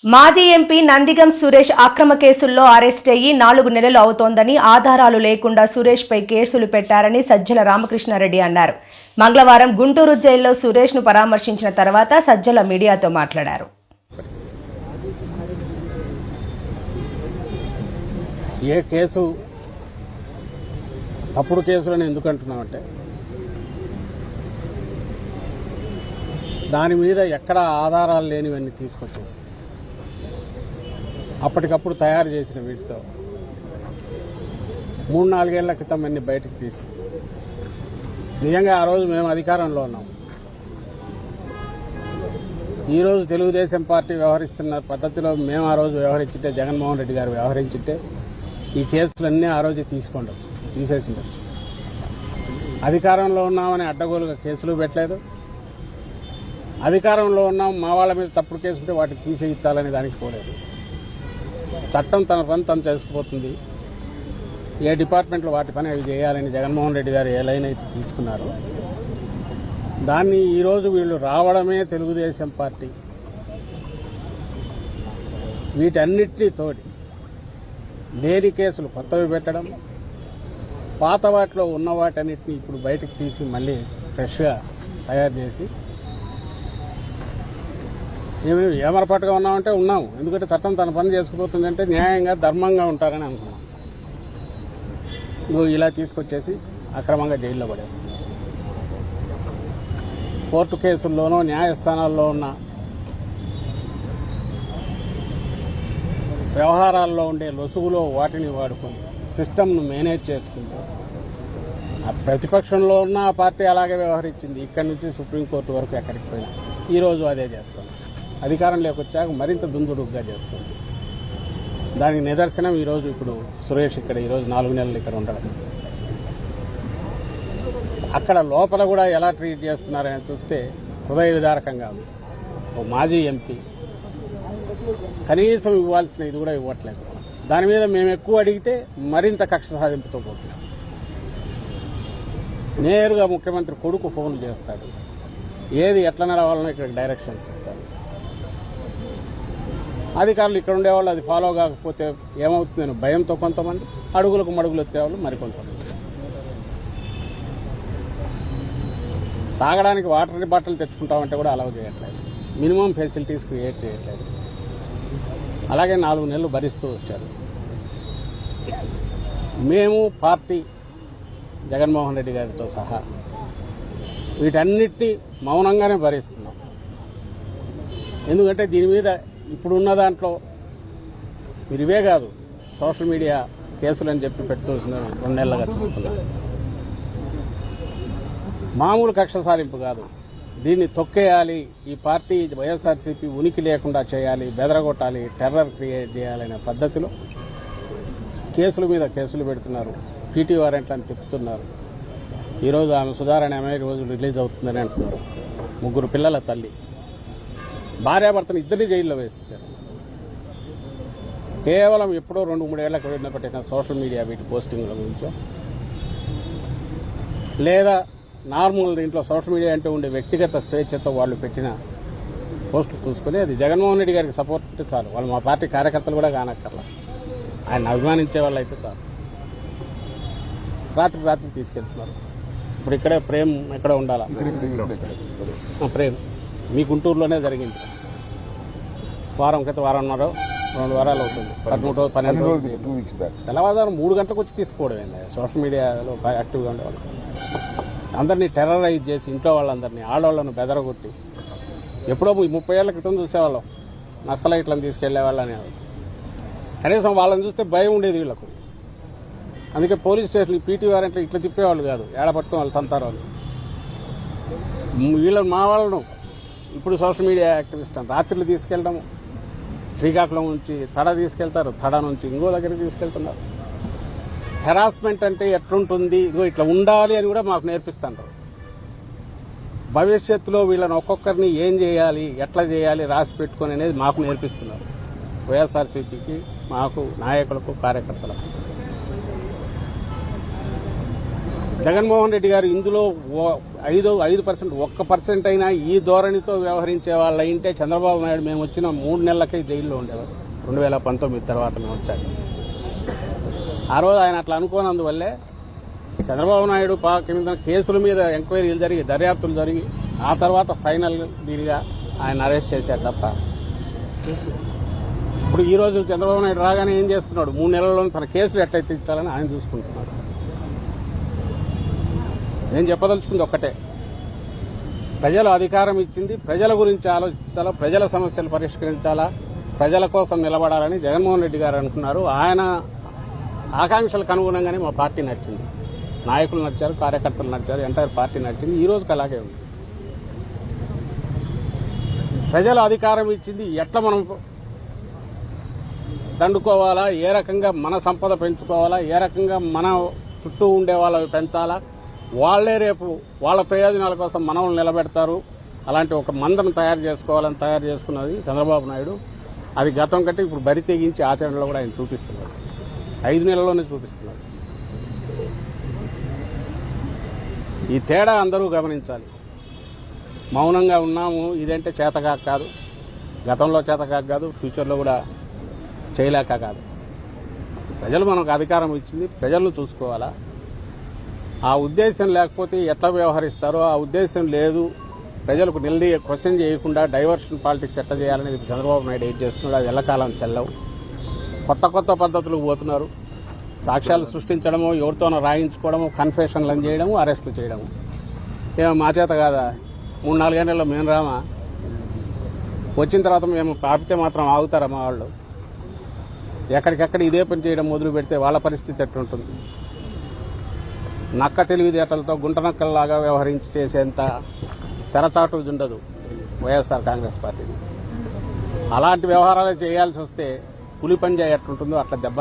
మాజీ ఎంపీ నందిగం సురేష్ అక్రమ కేసుల్లో అరెస్ట్ అయ్యి 4 నెలలు అవుతోందని, ఆధారాలు లేకుండా సురేష్ పై కేసులు పెట్టారని సజ్జల రామకృష్ణారెడ్డి అన్నారు. మంగళవారం గుంటూరు జైల్లో సురేష్ ను పరామర్శించిన తర్వాత సజ్జల మీడియాతో మాట్లాడారు. ఏ కేసు తప్పుడు కేసులను ఎందుకు అంటున్నామంటే, దాని మీద ఎక్కడ ఆధారాలు లేనివన్నీ తీసుకొచ్చేసి అప్పటికప్పుడు తయారు చేసిన వీటితో 3-4 ఏళ్ల క్రితం అన్ని బయటకు తీసి, నిజంగా ఆ రోజు మేము అధికారంలో ఉన్నాం. ఈరోజు తెలుగుదేశం పార్టీ వ్యవహరిస్తున్న పద్ధతిలో మేము ఆ రోజు వ్యవహరించింటే, జగన్మోహన్ రెడ్డి గారు వ్యవహరించింటే ఈ కేసులన్నీ ఆ రోజే తీసేసి ఉండొచ్చు. అధికారంలో ఉన్నామని అడ్డగోలుగా కేసులు పెట్టలేదు. అధికారంలో ఉన్నాం, మా వాళ్ళ మీద తప్పుడు కేసు ఉంటే వాటిని తీసేయించాలని దానికి పోలేదు. చట్టం తన పని తను చేసుకుపోతుంది. ఏ డిపార్ట్మెంట్లో వాటి పని అవి చేయాలని జగన్మోహన్ రెడ్డి గారు ఏ లైన్ అయితే తీసుకున్నారో, దాన్ని ఈరోజు వీళ్ళు రావడమే తెలుగుదేశం పార్టీ వీటన్నిటితోటి లేని కేసులు కొత్తవి పెట్టడం, పాత వాటిలో ఉన్న వాటన్నిటిని ఇప్పుడు బయటకు తీసి మళ్ళీ ఫ్రెష్గా తయారు చేసి, మేము ఏమరపాటుగా ఉన్నామంటే ఉన్నాము. ఎందుకంటే చట్టం తన పని చేసుకుపోతుందంటే న్యాయంగా ధర్మంగా ఉంటారని అనుకున్నాం. నువ్వు ఇలా తీసుకొచ్చేసి అక్రమంగా జైల్లో పడేస్తున్నావు. కోర్టు కేసుల్లోనూ న్యాయస్థానాల్లో ఉన్న వ్యవహారాల్లో ఉండే లొసుగులో వాటిని వాడుకొని సిస్టమ్ను మేనేజ్ చేసుకుంటూ, ఆ ప్రతిపక్షంలో ఉన్న ఆ పార్టీ అలాగే వ్యవహరించింది. ఇక్కడి నుంచి సుప్రీంకోర్టు వరకు ఎక్కడికి పోయినా ఈరోజు అదే చేస్తాం. అధికారం లేకొచ్చాక మరింత దుందుడుగ్గా చేస్తుంది. దానికి నిదర్శనం ఈరోజు ఇప్పుడు సురేష్ ఇక్కడ ఈరోజు 4 నెలలు ఇక్కడ ఉండడం. అక్కడ లోపల కూడా ఎలా ట్రీట్ చేస్తున్నారని చూస్తే హృదయ విదారకంగా ఉంది. ఓ మాజీ ఎంపీ కనీసం ఇవ్వాల్సిన ఇది కూడా ఇవ్వట్లేదు. దాని మీద మేము ఎక్కువ అడిగితే మరింత కక్ష సాధింపుతో పోతున్నాం. నేరుగా ముఖ్యమంత్రి కొడుకు ఫోన్లు చేస్తాడు, ఏది ఎట్లా నడవాలనో ఇక్కడ డైరెక్షన్స్ ఇస్తాడు. అధికారులు ఇక్కడ ఉండేవాళ్ళు అది ఫాలో కాకపోతే ఏమవుతుందని భయంతో కొంతమంది, అడుగులకు మడుగులు వచ్చేవాళ్ళు మరికొంతమంది. తాగడానికి వాటర్ బాటిల్ తెచ్చుకుంటామంటే కూడా అలౌ చేయట్లేదు. మినిమం ఫెసిలిటీస్ క్రియేట్ చేయట్లేదు. అలాగే 4 నెలలు భరిస్తూ వచ్చారు. మేము పార్టీ జగన్మోహన్ రెడ్డి గారితో సహా వీటన్నిటి మౌనంగానే భరిస్తున్నాం. ఎందుకంటే దీని మీద ఇప్పుడున్న దాంట్లో మీరు ఇవే కాదు, సోషల్ మీడియా కేసులని చెప్పి పెడుతున్న 2 నెలలుగా చూస్తున్నాం. మామూలు కక్ష సాధింపు కాదు, దీన్ని తొక్కేయాలి, ఈ పార్టీ వైఎస్ఆర్సీపీ ఉనికి లేకుండా చేయాలి, బెదరగొట్టాలి, టెర్రర్ క్రియేట్ చేయాలనే పద్ధతిలో కేసుల మీద కేసులు పెడుతున్నారు. పీటీ వారెంట్లను తిప్పుతున్నారు. ఈరోజు ఆమె సుధారాణి ఆమె రోజు రిలీజ్ అవుతుందని అంటున్నారు. 3 పిల్లల తల్లి, భార్యాభర్తను ఇద్దరిని జైల్లో వేసేశారు. కేవలం ఎప్పుడో 2-3 ఏళ్ల క్రితం పెట్టిన సోషల్ మీడియా వీటి పోస్టింగ్ల గురించో, లేదా నార్మల్ దీంట్లో సోషల్ మీడియా అంటే ఉండే వ్యక్తిగత స్వేచ్ఛతో వాళ్ళు పెట్టిన పోస్టులు చూసుకుని అది జగన్మోహన్ రెడ్డి గారికి సపోర్ట్ అంటే చాలు. వాళ్ళు మా పార్టీ కార్యకర్తలు కూడా కానక్కర్లా, ఆయన అభిమానించే వాళ్ళు అయితే చాలు. రాత్రి తీసుకెళ్తున్నారు. ఇప్పుడు ఇక్కడే ప్రేమ్ ఎక్కడ ఉండాలా, ప్రేమ్ మీ గుంటూరులోనే జరిగింది. వారం క్రితం, 2 వారాలు అవుతుంది. 12 రోజులు తెల్లవారుజాము 3 గంటలకు వచ్చి తీసుకోవడం ఏంటి? సోషల్ మీడియాలో యాక్టివ్గా ఉండేవాళ్ళు అందరినీ టెర్రరైజ్ చేసి, ఇంట్లో వాళ్ళందరినీ, ఆడవాళ్లను బెదరగొట్టి, ఎప్పుడో 30 ఏళ్ల క్రితం చూసేవాళ్ళం నక్సలైట్లను తీసుకెళ్లేవాళ్ళని. కనీసం వాళ్ళని చూస్తే భయం ఉండేది వీళ్లకు. అందుకే పోలీస్ స్టేషన్ పీటీ వారెంట్లు ఇట్లా తిప్పేవాళ్ళు కాదు, ఏడ పట్టుకుని వాళ్ళు తంతారు వాళ్ళు. వీళ్ళని మా వాళ్ళను ఇప్పుడు సోషల్ మీడియా యాక్టివిస్ట్ అని రాత్రులు తీసుకెళ్ళడము, శ్రీకాకుళం నుంచి తడ తీసుకెళ్తారు, తడ నుంచి ఇంకో దగ్గరికి తీసుకెళ్తున్నారు. హెరాస్మెంట్ అంటే ఎట్లుంటుంది, ఇదిగో ఇట్లా ఉండాలి అని కూడా మాకు నేర్పిస్తుంటారు. భవిష్యత్తులో వీళ్ళని ఒక్కొక్కరిని ఏం చేయాలి, ఎట్లా చేయాలి రాసి పెట్టుకొని అనేది మాకు నేర్పిస్తున్నారు. వైఎస్ఆర్సీపీకి, మాకు, నాయకులకు, కార్యకర్తలకు. జగన్మోహన్ రెడ్డి గారు ఇందులో 5% 1% అయినా ఈ ధోరణితో వ్యవహరించే వాళ్ళు అయింటే చంద్రబాబు నాయుడు మేము వచ్చిన 3 నెలలకే జైల్లో ఉండేవారు. 2019 తర్వాత మేము వచ్చాక ఆ రోజు ఆయన అట్లా అనుకోనందువల్లే చంద్రబాబు నాయుడు కింద కేసుల మీద ఎంక్వైరీలు జరిగి దర్యాప్తులు జరిగి ఆ తర్వాత ఫైనల్ దీనిగా ఆయన అరెస్ట్ చేశారు తప్ప ఇప్పుడు ఈ రోజు చంద్రబాబు నాయుడు రాగానే ఏం చేస్తున్నాడు? 3 నెలల్లో తన కేసులు ఎట్లయితే ఇచ్చాలని ఆయన చూసుకుంటున్నాడు. నేను చెప్పదలుచుకుంది ఒక్కటే, ప్రజలు అధికారం ఇచ్చింది ప్రజల గురించి ఆలోచించాలా, ప్రజల సమస్యలు పరిష్కరించాలా, ప్రజల కోసం నిలబడాలని జగన్మోహన్ రెడ్డి గారు అనుకున్నారు. ఆయన ఆకాంక్షలకు అనుగుణంగానే మా పార్టీ నడిచింది. నాయకులు నడిచారు, కార్యకర్తలు నడిచారు, ఎంటైర్ పార్టీ నడిచింది. ఈ రోజుకి అలాగే ఉంది. ప్రజలు అధికారం ఇచ్చింది ఎట్లా మనం దండుకోవాలా, ఏ రకంగా మన సంపద పెంచుకోవాలా, ఏ రకంగా మన చుట్టూ ఉండే వాళ్ళవి పెంచాలా, వాళ్లే రేపు వాళ్ళ ప్రయోజనాల కోసం మనల్ని నిలబెడతారు. అలాంటి ఒక మందను తయారు చేసుకున్నది చంద్రబాబు నాయుడు. అది గతం కంటే ఇప్పుడు బరి తెగించి ఆచరణలో కూడా ఆయన చూపిస్తున్నారు. 5 నెలల్లోనే చూపిస్తున్నారు. ఈ తేడా అందరూ గమనించాలి. మౌనంగా ఉన్నాము ఇదంటే చేతకాక కాదు, గతంలో చేతకాక కాదు, ఫ్యూచర్లో కూడా చేయలేక కాదు. ప్రజలు మనకు అధికారం ఇచ్చింది, ప్రజలను చూసుకోవాలా. ఆ ఉద్దేశం లేకపోతే ఎట్లా వ్యవహరిస్తారో ఆ ఉద్దేశం లేదు. ప్రజలకు క్వశ్చన్ చేయకుండా డైవర్షన్ పాలిటిక్స్ ఎట్లా చేయాలనేది చంద్రబాబు నాయుడు ఏం చేస్తున్నాడు, అది ఎల్లకాలం చెల్లవు. కొత్త పద్ధతులకు పోతున్నారు. సాక్ష్యాలు సృష్టించడము, ఎవరితోనో రాయించుకోవడము, కన్ఫెషన్లను చేయడము, అరెస్టులు చేయడము. ఏమో మా చేత కాదా? 3-4 గంటల్లో మేము రామా? వచ్చిన తర్వాత మేము ఆపితే మాత్రం ఆగుతారా మా వాళ్ళు? ఎక్కడికెక్కడ ఇదే పని చేయడం మొదలు పెడితే వాళ్ళ పరిస్థితి ఎట్లుంటుంది? నక్క తెలివితేటలతో గుంటనక్కల్లాగా వ్యవహరించి చేసేంత తెరచాటు ఉండదు వైఎస్ఆర్ కాంగ్రెస్ పార్టీని. అలాంటి వ్యవహారాలు చేయాల్సి వస్తే పులి పంజా ఎట్లుంటుందో అట్లా దెబ్బ